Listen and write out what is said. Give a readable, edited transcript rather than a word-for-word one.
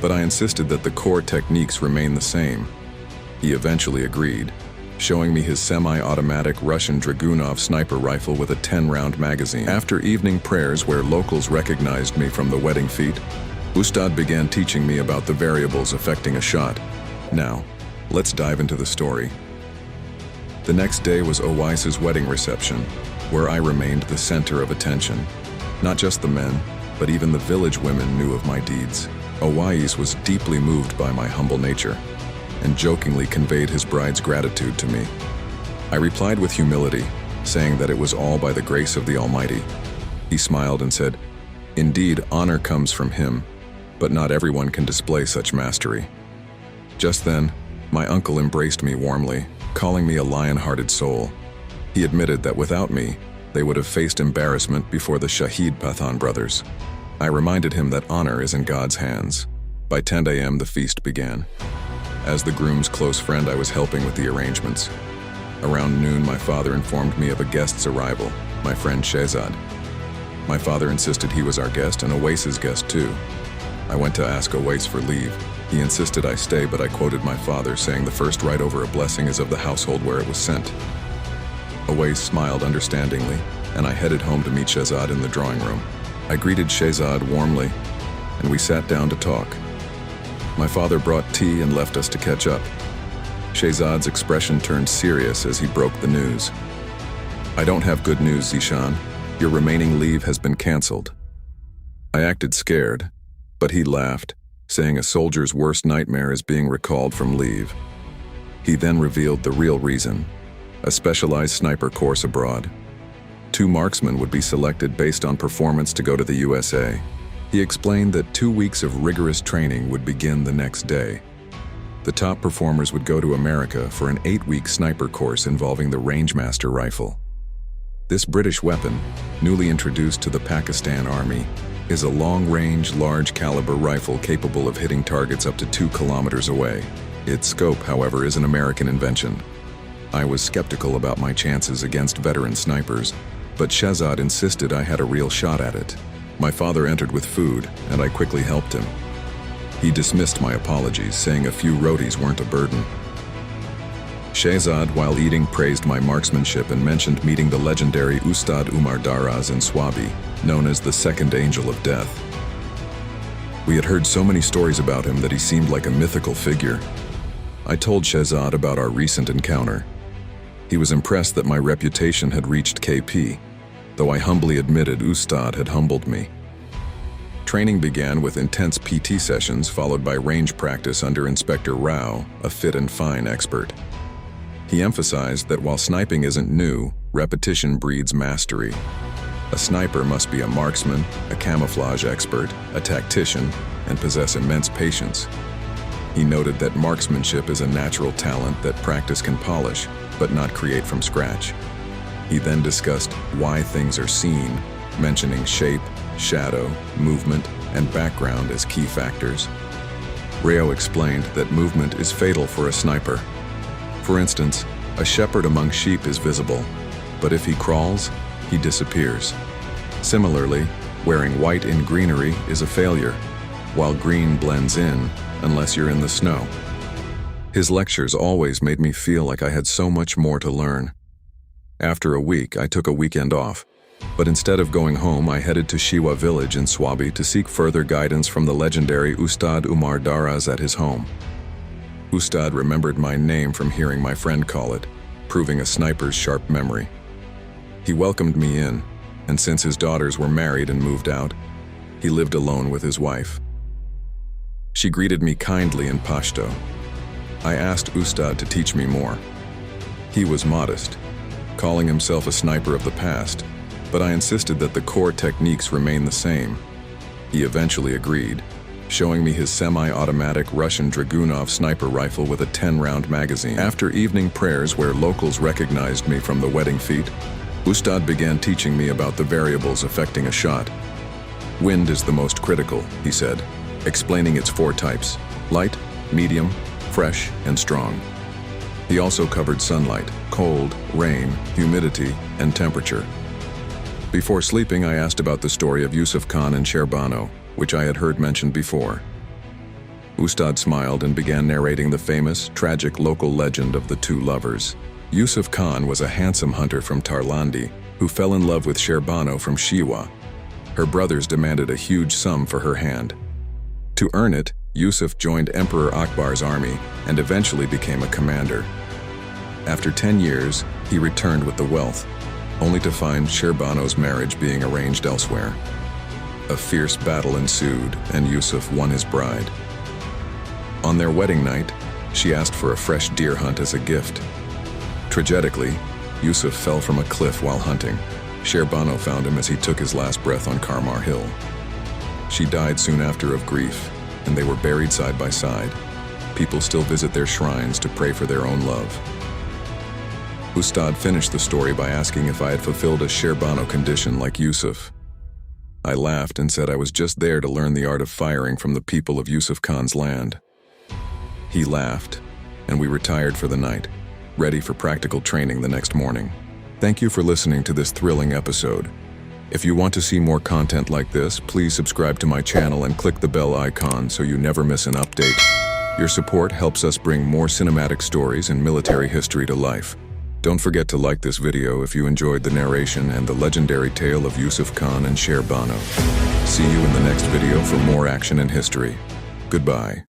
but I insisted that the core techniques remain the same. He eventually agreed, showing me his semi-automatic Russian Dragunov sniper rifle with a 10-round magazine. After evening prayers where locals recognized me from the wedding feast, Ustad began teaching me about the variables affecting a shot. Now, let's dive into the story. The next day was Owais's wedding reception, where I remained the center of attention. Not just the men, but even the village women knew of my deeds. Owais was deeply moved by my humble nature, and jokingly conveyed his bride's gratitude to me. I replied with humility, saying that it was all by the grace of the Almighty. He smiled and said, "Indeed, honor comes from him, but not everyone can display such mastery." Just then, my uncle embraced me warmly, calling me a lion-hearted soul. He admitted that without me, they would have faced embarrassment before the Shahid Pathan brothers. I reminded him that honor is in God's hands. By 10 a.m. the feast began. As the groom's close friend, I was helping with the arrangements. Around noon, my father informed me of a guest's arrival, my friend Shehzad. My father insisted he was our guest and Owais's guest too. I went to ask Owais for leave. He insisted I stay, but I quoted my father, saying the first right over a blessing is of the household where it was sent. Owais smiled understandingly, and I headed home to meet Shehzad in the drawing room. I greeted Shehzad warmly, and we sat down to talk. My father brought tea and left us to catch up. Shehzad's expression turned serious as he broke the news. "I don't have good news, Zeeshan. Your remaining leave has been cancelled." I acted scared, but he laughed, saying a soldier's worst nightmare is being recalled from leave. He then revealed the real reason: a specialized sniper course abroad. 2 marksmen would be selected based on performance to go to the USA. He explained that 2 weeks of rigorous training would begin the next day. The top performers would go to America for an 8-week sniper course involving the Rangemaster rifle. This British weapon, newly introduced to the Pakistan Army, is a long-range, large-caliber rifle capable of hitting targets up to 2 kilometers away. Its scope, however, is an American invention. I was skeptical about my chances against veteran snipers, but Shehzad insisted I had a real shot at it. My father entered with food, and I quickly helped him. He dismissed my apologies, saying a few rotis weren't a burden. Shehzad, while eating, praised my marksmanship and mentioned meeting the legendary Ustad Omar Daraz in Swabi, known as the Second Angel of Death. We had heard so many stories about him that he seemed like a mythical figure. I told Shehzad about our recent encounter. He was impressed that my reputation had reached KP, though I humbly admitted Ustad had humbled me. Training began with intense PT sessions followed by range practice under Inspector Rao, a fit and fine expert. He emphasized that while sniping isn't new, repetition breeds mastery. A sniper must be a marksman, a camouflage expert, a tactician, and possess immense patience. He noted that marksmanship is a natural talent that practice can polish, but not create from scratch. He then discussed why things are seen, mentioning shape, shadow, movement, and background as key factors. Rao explained that movement is fatal for a sniper. For instance, a shepherd among sheep is visible, but if he crawls, he disappears. Similarly, wearing white in greenery is a failure, while green blends in unless you're in the snow. His lectures always made me feel like I had so much more to learn. After a week, I took a weekend off, but instead of going home, I headed to Shiwa village in Swabi to seek further guidance from the legendary Ustad Omar Daraz at his home. Ustad remembered my name from hearing my friend call it, proving a sniper's sharp memory. He welcomed me in, and since his daughters were married and moved out, he lived alone with his wife. She greeted me kindly in Pashto. I asked Ustad to teach me more. He was modest, calling himself a sniper of the past, but I insisted that the core techniques remain the same. He eventually agreed, showing me his semi-automatic Russian Dragunov sniper rifle with a 10-round magazine. After evening prayers where locals recognized me from the wedding feast, Ustad began teaching me about the variables affecting a shot. Wind is the most critical, he said, explaining its 4 types: light, medium, fresh, and strong. He also covered sunlight, cold, rain, humidity, and temperature. Before sleeping, I asked about the story of Yusuf Khan and Sher Bano, which I had heard mentioned before. Ustad smiled and began narrating the famous, tragic local legend of the two lovers. Yusuf Khan was a handsome hunter from Tarlandi who fell in love with Sher Bano from Shiwa. Her brothers demanded a huge sum for her hand. To earn it, Yusuf joined Emperor Akbar's army and eventually became a commander. After 10 years, he returned with the wealth, only to find Sher Bano's marriage being arranged elsewhere. A fierce battle ensued, and Yusuf won his bride. On their wedding night, she asked for a fresh deer hunt as a gift. Tragically, Yusuf fell from a cliff while hunting. Sher Bano found him as he took his last breath on Karmar Hill. She died soon after of grief, and they were buried side by side. People still visit their shrines to pray for their own love. Ustad finished the story by asking if I had fulfilled a Sher Bano condition like Yusuf. I laughed and said I was just there to learn the art of firing from the people of Yusuf Khan's land. He laughed, and we retired for the night, ready for practical training the next morning. Thank you for listening to this thrilling episode. If you want to see more content like this, please subscribe to my channel and click the bell icon so you never miss an update. Your support helps us bring more cinematic stories and military history to life. Don't forget to like this video if you enjoyed the narration and the legendary tale of Yusuf Khan and Sher Bano. See you in the next video for more action and history. Goodbye.